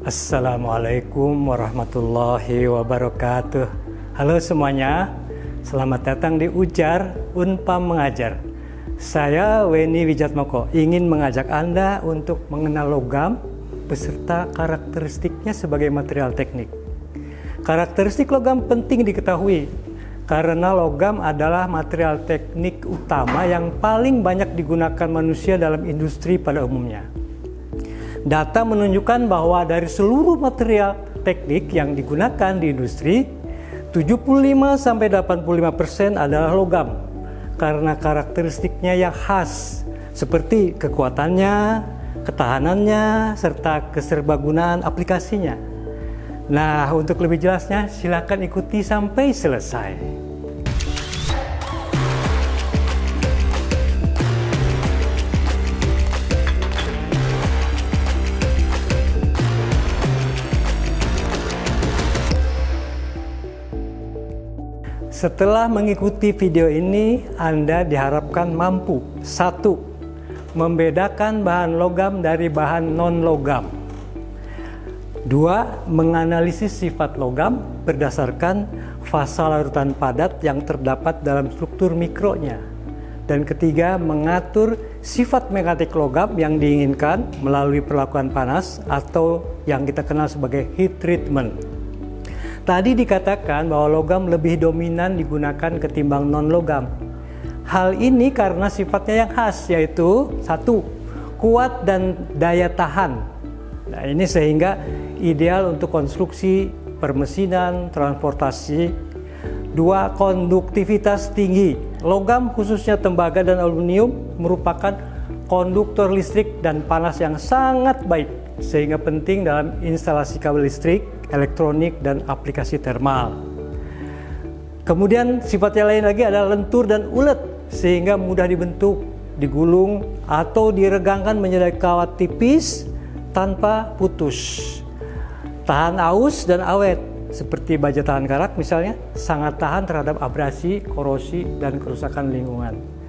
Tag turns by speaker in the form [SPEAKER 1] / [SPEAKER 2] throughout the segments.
[SPEAKER 1] Assalamualaikum warahmatullahi wabarakatuh. Halo semuanya, selamat datang di Ujar Unpam Mengajar. Saya Weni Wijatmoko ingin mengajak Anda untuk mengenal logam beserta karakteristiknya sebagai material teknik. Karakteristik logam penting diketahui karena logam adalah material teknik utama yang paling banyak digunakan manusia dalam industri pada umumnya. Data menunjukkan bahwa dari seluruh material teknik yang digunakan di industri, 75-85% adalah logam karena karakteristiknya yang khas seperti kekuatannya, ketahanannya, serta keserbagunaan aplikasinya. Nah, untuk lebih jelasnya silakan ikuti sampai selesai. Setelah mengikuti video ini, Anda diharapkan mampu 1. Membedakan bahan logam dari bahan non-logam. 2. Menganalisis sifat logam berdasarkan fasa larutan padat yang terdapat dalam struktur mikronya. Dan ketiga, mengatur sifat mekanik logam yang diinginkan melalui perlakuan panas atau yang kita kenal sebagai heat treatment. Tadi dikatakan bahwa logam lebih dominan digunakan ketimbang non-logam. Hal ini karena sifatnya yang khas, yaitu 1. Kuat dan daya tahan. Nah, ini sehingga ideal untuk konstruksi, permesinan, transportasi. 2. Konduktivitas tinggi. Logam khususnya tembaga dan aluminium merupakan konduktor listrik dan panas yang sangat baik, sehingga penting dalam instalasi kabel listrik, elektronik, dan aplikasi termal. Kemudian sifatnya lain lagi adalah lentur dan ulet, sehingga mudah dibentuk, digulung, atau diregangkan menjadi kawat tipis tanpa putus. Tahan aus dan awet, seperti baja tahan karat misalnya, sangat tahan terhadap abrasi, korosi, dan kerusakan lingkungan.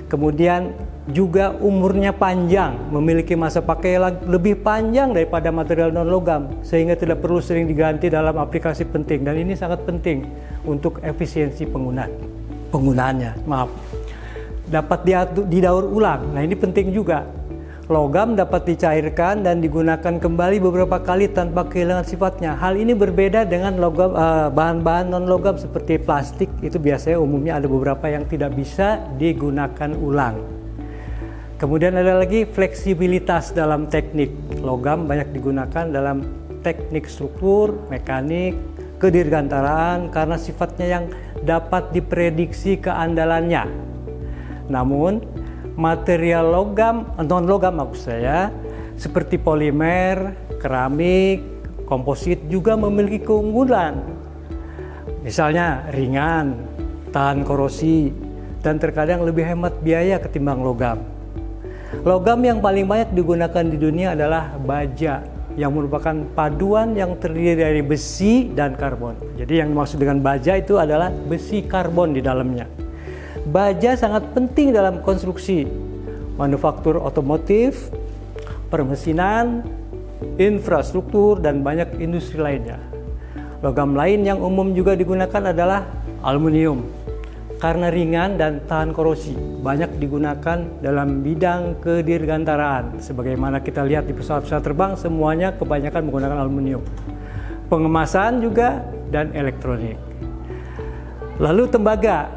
[SPEAKER 1] Kemudian juga umurnya panjang, memiliki masa pakai lebih panjang daripada material non-logam, sehingga tidak perlu sering diganti dalam aplikasi penting, dan ini sangat penting untuk efisiensi penggunaannya. Dapat didaur ulang. Nah, ini penting juga. Logam dapat dicairkan dan digunakan kembali beberapa kali tanpa kehilangan sifatnya. Hal ini berbeda dengan logam, bahan-bahan non-logam seperti plastik. Itu biasanya umumnya ada beberapa yang tidak bisa digunakan ulang. Kemudian ada lagi fleksibilitas dalam teknik. Logam banyak digunakan dalam teknik struktur, mekanik, kedirgantaraan karena sifatnya yang dapat diprediksi keandalannya. Namun, material logam, non-logam maksud saya, seperti polimer, keramik, komposit juga memiliki keunggulan. Misalnya ringan, tahan korosi, dan terkadang lebih hemat biaya ketimbang logam. Logam yang paling banyak digunakan di dunia adalah baja, yang merupakan paduan yang terdiri dari besi dan karbon. Jadi yang dimaksud dengan baja itu adalah besi karbon di dalamnya. Baja sangat penting dalam konstruksi, manufaktur otomotif, permesinan, infrastruktur, dan banyak industri lainnya. Logam lain yang umum juga digunakan adalah aluminium. Karena ringan dan tahan korosi, banyak digunakan dalam bidang kedirgantaraan. Sebagaimana kita lihat di pesawat-pesawat terbang, semuanya kebanyakan menggunakan aluminium. Pengemasan juga dan elektronik. Lalu tembaga.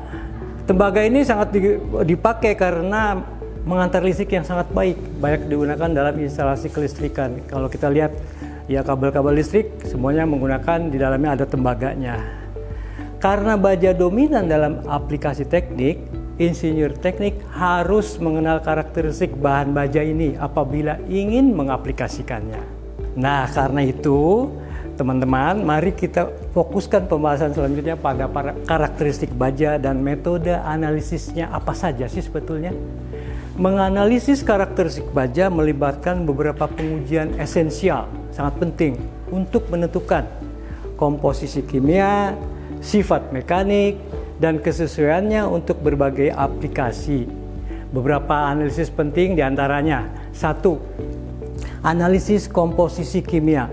[SPEAKER 1] Tembaga ini sangat dipakai karena mengantar listrik yang sangat baik. Banyak digunakan dalam instalasi kelistrikan. Kalau kita lihat ya kabel-kabel listrik, semuanya menggunakan di dalamnya ada tembaganya. Karena baja dominan dalam aplikasi teknik, insinyur teknik harus mengenal karakteristik bahan baja ini apabila ingin mengaplikasikannya. Nah, karena itu, teman-teman, mari kita fokuskan pembahasan selanjutnya pada karakteristik baja dan metode analisisnya apa saja sih sebetulnya. Menganalisis karakteristik baja melibatkan beberapa pengujian esensial, sangat penting untuk menentukan komposisi kimia, sifat mekanik, dan kesesuaiannya untuk berbagai aplikasi. Beberapa analisis penting diantaranya: 1. Analisis komposisi kimia.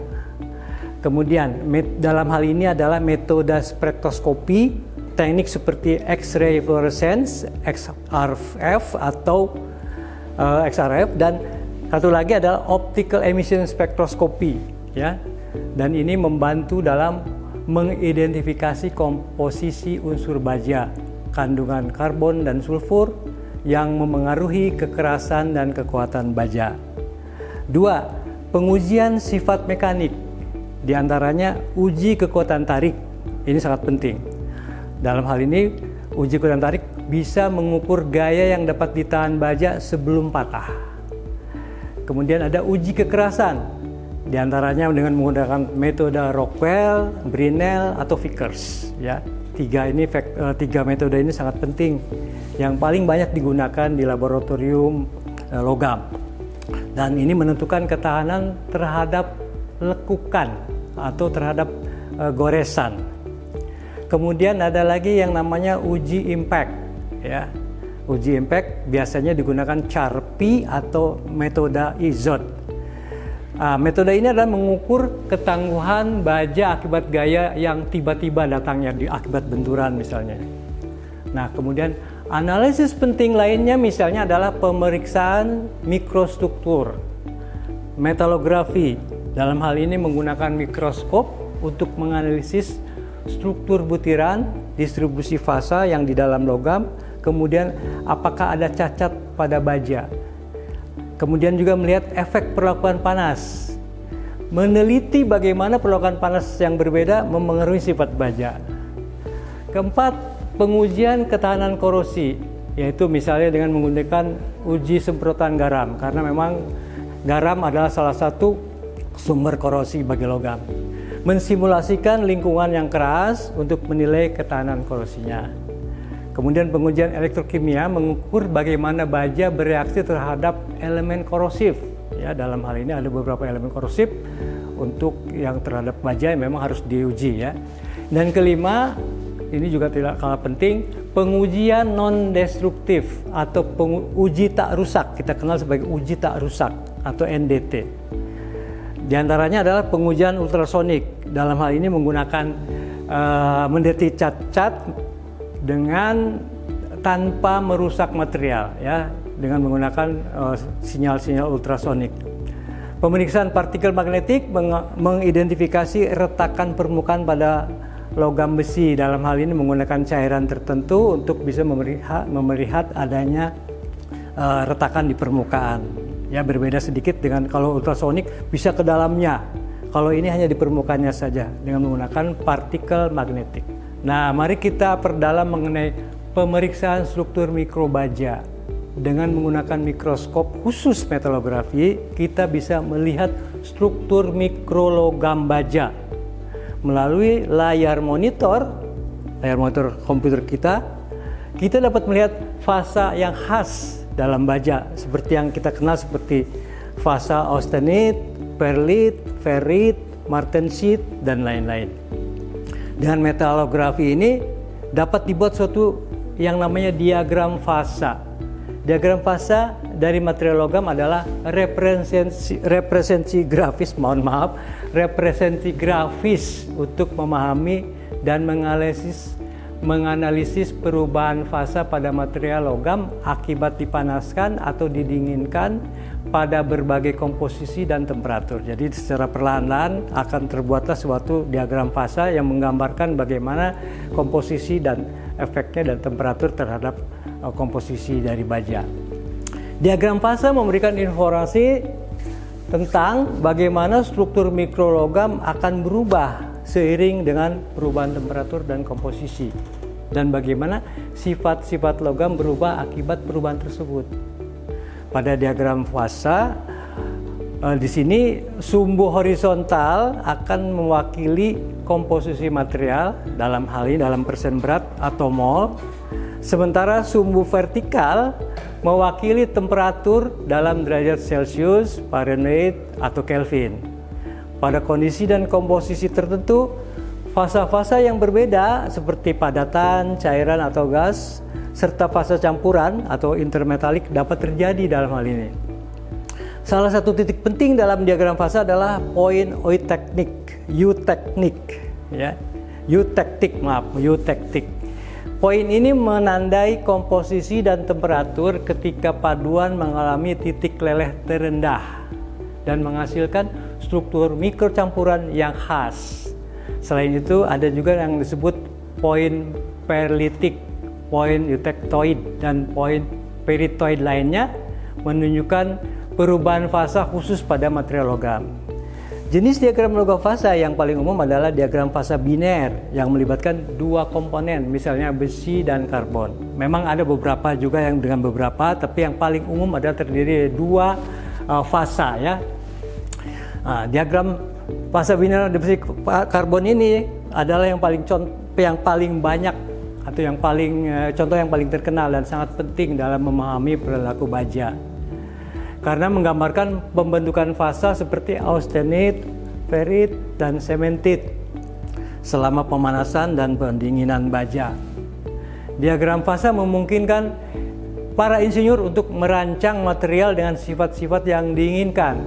[SPEAKER 1] Kemudian dalam hal ini adalah metode spektroskopi, teknik seperti X-ray fluorescence, XRF atau XRF, dan satu lagi adalah optical emission spectroscopy, ya. Dan ini membantu dalam mengidentifikasi komposisi unsur baja, kandungan karbon dan sulfur yang memengaruhi kekerasan dan kekuatan baja. 2. Pengujian sifat mekanik, di antaranya uji kekuatan tarik. Ini sangat penting. Dalam hal ini, uji kekuatan tarik bisa mengukur gaya yang dapat ditahan baja sebelum patah. Kemudian ada uji kekerasan, di antaranya dengan menggunakan metode Rockwell, Brinell, atau Vickers. Ya, tiga metode ini sangat penting, yang paling banyak digunakan di laboratorium logam. Dan ini menentukan ketahanan terhadap lekukan atau terhadap goresan. Kemudian ada lagi yang namanya uji impact, ya. Uji impact biasanya digunakan CHARPY atau metode IZOT. Metode ini adalah mengukur ketangguhan baja akibat gaya yang tiba-tiba datangnya akibat benturan misalnya. Nah, kemudian analisis penting lainnya misalnya adalah pemeriksaan mikrostruktur, metalografi. Dalam hal ini menggunakan mikroskop untuk menganalisis struktur butiran, distribusi fasa yang di dalam logam, kemudian apakah ada cacat pada baja. Kemudian juga melihat efek perlakuan panas, meneliti bagaimana perlakuan panas yang berbeda memengaruhi sifat baja. Keempat, pengujian ketahanan korosi, yaitu misalnya dengan menggunakan uji semprotan garam, karena memang garam adalah salah satu sumber korosi bagi logam. Mensimulasikan lingkungan yang keras untuk menilai ketahanan korosinya. Kemudian pengujian elektrokimia mengukur bagaimana baja bereaksi terhadap elemen korosif. Ya, dalam hal ini ada beberapa elemen korosif untuk yang terhadap baja yang memang harus diuji, ya. Dan kelima, ini juga tidak kalah penting, pengujian non-destruktif atau uji tak rusak. Kita kenal sebagai uji tak rusak atau NDT. Di antaranya adalah pengujian ultrasonik. Dalam hal ini menggunakan mendeteksi cacat dengan tanpa merusak material, ya, dengan menggunakan sinyal-sinyal ultrasonik. Pemeriksaan partikel magnetik mengidentifikasi retakan permukaan pada logam besi. Dalam hal ini menggunakan cairan tertentu untuk bisa melihat adanya retakan di permukaan. Ya, berbeda sedikit dengan kalau ultrasonik bisa ke dalamnya. Kalau ini hanya di permukaannya saja dengan menggunakan partikel magnetik. Nah, mari kita perdalam mengenai pemeriksaan struktur mikrobaja. Dengan menggunakan mikroskop khusus metalografi, kita bisa melihat struktur mikrologam baja. Melalui layar monitor komputer kita dapat melihat fasa yang khas dalam baja, seperti yang kita kenal seperti fasa austenite, perlit, ferrit, martensite, dan lain-lain. Dengan metalografi ini dapat dibuat suatu yang namanya diagram fasa. Diagram fasa dari material logam adalah representasi grafis untuk memahami dan menganalisis perubahan fasa pada material logam akibat dipanaskan atau didinginkan pada berbagai komposisi dan temperatur. Jadi secara perlahan-lahan akan terbuatlah suatu diagram fasa yang menggambarkan bagaimana komposisi dan efeknya dan temperatur terhadap komposisi dari baja. Diagram fasa memberikan informasi tentang bagaimana struktur mikrologam akan berubah seiring dengan perubahan temperatur dan komposisi, dan bagaimana sifat-sifat logam berubah akibat perubahan tersebut. Pada diagram fasa, di sini sumbu horizontal akan mewakili komposisi material, dalam hal ini dalam persen berat atau mol, sementara sumbu vertikal mewakili temperatur dalam derajat Celcius, Fahrenheit, atau Kelvin. Pada kondisi dan komposisi tertentu, fasa-fasa yang berbeda seperti padatan, cairan atau gas, serta fasa campuran atau intermetalik dapat terjadi dalam hal ini. Salah satu titik penting dalam diagram fasa adalah poin euteknik, ya. Eutektik. Poin ini menandai komposisi dan temperatur ketika paduan mengalami titik leleh terendah dan menghasilkan struktur mikrocampuran yang khas. Selain itu ada juga yang disebut poin perlitik, poin eutektoid, dan poin peritoid lainnya menunjukkan perubahan fasa khusus pada material logam. Jenis diagram logam fasa yang paling umum adalah diagram fasa biner yang melibatkan dua komponen, misalnya besi dan karbon. Memang ada beberapa juga yang dengan beberapa, tapi yang paling umum adalah terdiri dari dua fasa, ya. Diagram fasa biner besi karbon ini adalah yang paling banyak atau yang paling contoh yang paling terkenal dan sangat penting dalam memahami perilaku baja. Karena menggambarkan pembentukan fasa seperti austenit, ferit, dan sementit selama pemanasan dan pendinginan baja. Diagram fasa memungkinkan para insinyur untuk merancang material dengan sifat-sifat yang diinginkan,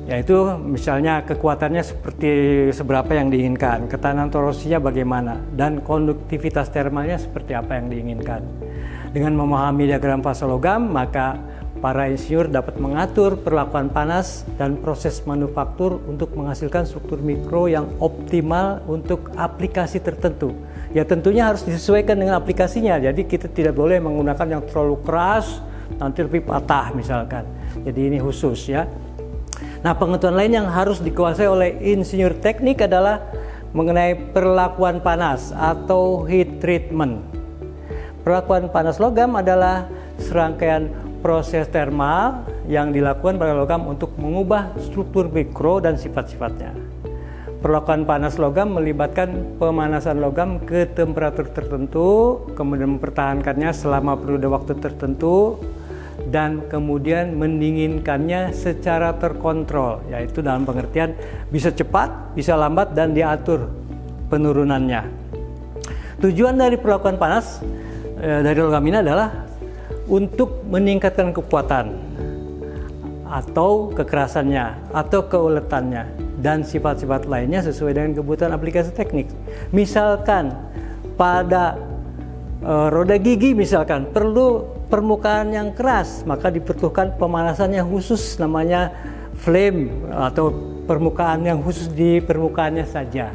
[SPEAKER 1] yaitu misalnya kekuatannya seperti seberapa yang diinginkan, ketahanan torosinya bagaimana, dan konduktivitas termalnya seperti apa yang diinginkan. Dengan memahami diagram fasa logam, maka para insinyur dapat mengatur perlakuan panas dan proses manufaktur untuk menghasilkan struktur mikro yang optimal untuk aplikasi tertentu. Ya tentunya harus disesuaikan dengan aplikasinya, jadi kita tidak boleh menggunakan yang terlalu keras, nanti lebih patah misalkan. Jadi ini khusus, ya. Nah, pengetahuan lain yang harus dikuasai oleh insinyur teknik adalah mengenai perlakuan panas atau heat treatment. Perlakuan panas logam adalah serangkaian proses termal yang dilakukan pada logam untuk mengubah struktur mikro dan sifat-sifatnya. Perlakuan panas logam melibatkan pemanasan logam ke temperatur tertentu, kemudian mempertahankannya selama periode waktu tertentu, dan kemudian mendinginkannya secara terkontrol, yaitu dalam pengertian bisa cepat, bisa lambat, dan diatur penurunannya. Tujuan dari perlakuan panas dari logam ini adalah untuk meningkatkan kekuatan atau kekerasannya atau keuletannya dan sifat-sifat lainnya sesuai dengan kebutuhan aplikasi teknik. Misalkan pada roda gigi misalkan perlu permukaan yang keras, maka diperlukan pemanasan yang khusus namanya flame atau permukaan yang khusus di permukaannya saja.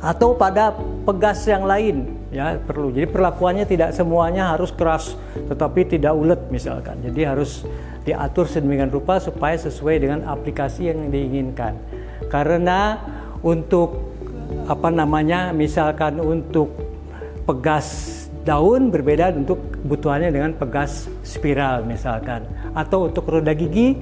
[SPEAKER 1] Atau pada pegas yang lain, ya perlu. Jadi perlakuannya tidak semuanya harus keras tetapi tidak ulet misalkan. Jadi harus diatur sedemikian rupa supaya sesuai dengan aplikasi yang diinginkan. Karena untuk misalkan untuk pegas daun berbeda untuk kebutuhannya dengan pegas spiral misalkan, atau untuk roda gigi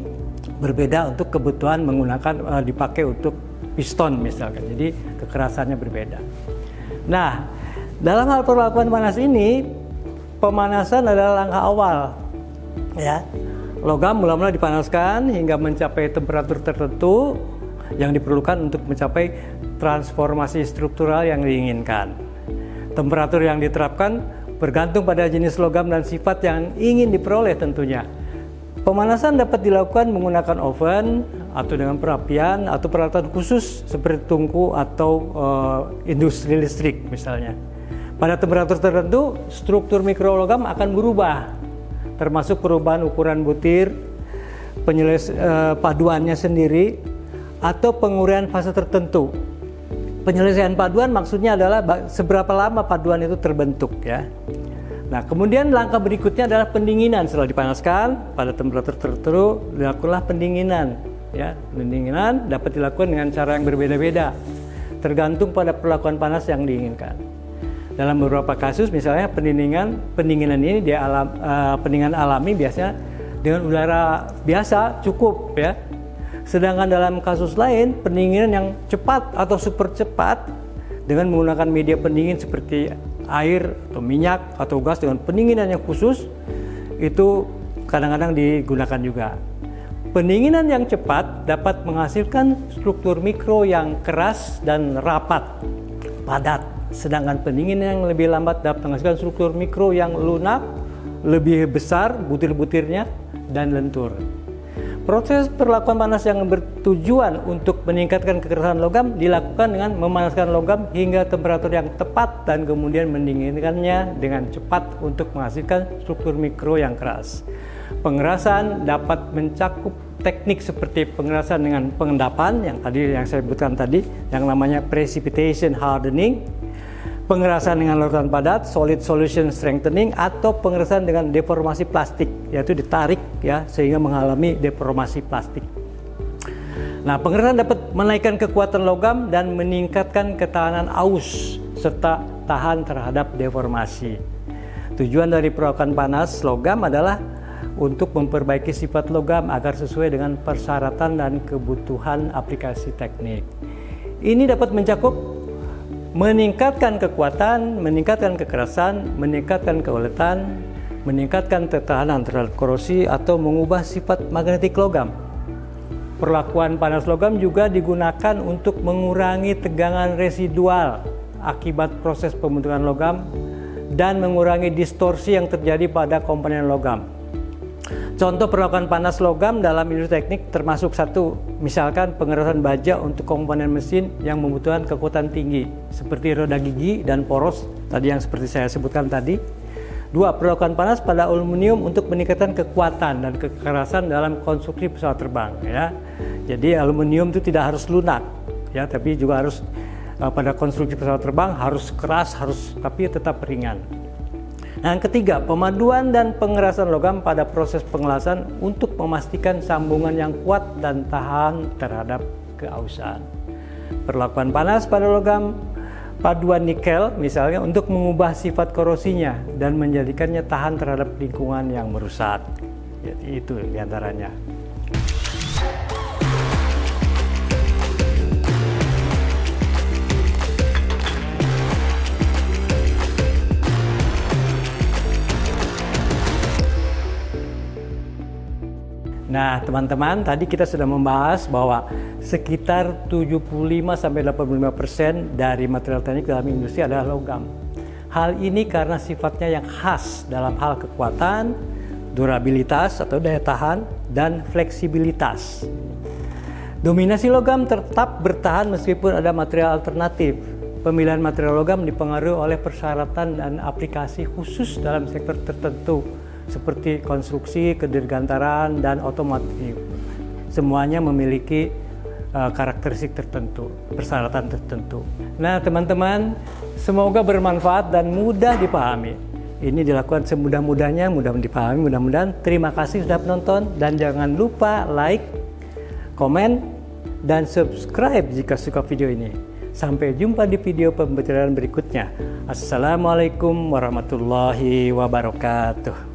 [SPEAKER 1] berbeda untuk kebutuhan menggunakan dipakai untuk piston misalkan. Jadi kekerasannya berbeda. Nah, dalam hal perlakuan panas ini, pemanasan adalah langkah awal, ya. Logam mula-mula dipanaskan hingga mencapai temperatur tertentu yang diperlukan untuk mencapai transformasi struktural yang diinginkan. Temperatur yang diterapkan bergantung pada jenis logam dan sifat yang ingin diperoleh tentunya. Pemanasan dapat dilakukan menggunakan oven atau dengan perapian atau peralatan khusus seperti tungku atau industri listrik misalnya. Pada temperatur tertentu, struktur mikrologam akan berubah, termasuk perubahan ukuran butir, paduannya sendiri, atau penguraian fase tertentu. Penyelesaian paduan maksudnya adalah seberapa lama paduan itu terbentuk, ya. Nah, kemudian langkah berikutnya adalah pendinginan. Setelah dipanaskan pada temperatur tertentu, dilakukanlah pendinginan, ya. Pendinginan dapat dilakukan dengan cara yang berbeda-beda, tergantung pada perlakuan panas yang diinginkan. Dalam beberapa kasus, misalnya pendinginan ini pendinginan alami biasanya dengan udara biasa cukup, ya. Sedangkan dalam kasus lain, pendinginan yang cepat atau super cepat dengan menggunakan media pendingin seperti air atau minyak atau gas dengan pendinginan yang khusus itu kadang-kadang digunakan juga. Pendinginan yang cepat dapat menghasilkan struktur mikro yang keras dan rapat, padat. Sedangkan pendinginan yang lebih lambat dapat menghasilkan struktur mikro yang lunak, lebih besar butir-butirnya dan lentur. Proses perlakuan panas yang bertujuan untuk meningkatkan kekerasan logam dilakukan dengan memanaskan logam hingga temperatur yang tepat dan kemudian mendinginkannya dengan cepat untuk menghasilkan struktur mikro yang keras. Pengerasan dapat mencakup teknik seperti pengerasan dengan pengendapan yang saya sebutkan tadi, yang namanya precipitation hardening, pengerasan dengan larutan padat, solid solution strengthening, atau pengerasan dengan deformasi plastik, yaitu ditarik ya sehingga mengalami deformasi plastik. Nah, pengerasan dapat menaikkan kekuatan logam dan meningkatkan ketahanan aus serta tahan terhadap deformasi. Tujuan dari perlakuan panas logam adalah untuk memperbaiki sifat logam agar sesuai dengan persyaratan dan kebutuhan aplikasi teknik. Ini dapat mencakup meningkatkan kekuatan, meningkatkan kekerasan, meningkatkan keuletan, meningkatkan ketahanan terhadap korosi, atau mengubah sifat magnetik logam. Perlakuan panas logam juga digunakan untuk mengurangi tegangan residual akibat proses pembentukan logam dan mengurangi distorsi yang terjadi pada komponen logam. Contoh perlakuan panas logam dalam industri teknik termasuk satu, misalkan pengerasan baja untuk komponen mesin yang membutuhkan kekuatan tinggi seperti roda gigi dan poros tadi yang seperti saya sebutkan tadi. Dua, perlakuan panas pada aluminium untuk meningkatkan kekuatan dan kekerasan dalam konstruksi pesawat terbang ya. Jadi aluminium itu tidak harus lunak ya, tapi juga harus pada konstruksi pesawat terbang harus keras, tapi tetap ringan. Nah, yang ketiga, pemaduan dan pengerasan logam pada proses pengelasan untuk memastikan sambungan yang kuat dan tahan terhadap keausan. Perlakuan panas pada logam paduan nikel misalnya untuk mengubah sifat korosinya dan menjadikannya tahan terhadap lingkungan yang merusak. Jadi itu diantaranya. Nah, teman-teman, tadi kita sudah membahas bahwa sekitar 75-85% dari material teknik dalam industri adalah logam. Hal ini karena sifatnya yang khas dalam hal kekuatan, durabilitas atau daya tahan, dan fleksibilitas. Dominasi logam tetap bertahan meskipun ada material alternatif. Pemilihan material logam dipengaruhi oleh persyaratan dan aplikasi khusus dalam sektor tertentu, seperti konstruksi, kedirgantaran, dan otomotif. Semuanya memiliki karakteristik tertentu, persyaratan tertentu. Nah, teman-teman, semoga bermanfaat dan mudah dipahami. Ini dilakukan semudah-mudahnya, mudah dipahami, mudah-mudahan. Terima kasih sudah menonton, dan jangan lupa like, komen, dan subscribe jika suka video ini. Sampai jumpa di video pembelajaran berikutnya. Assalamualaikum warahmatullahi wabarakatuh.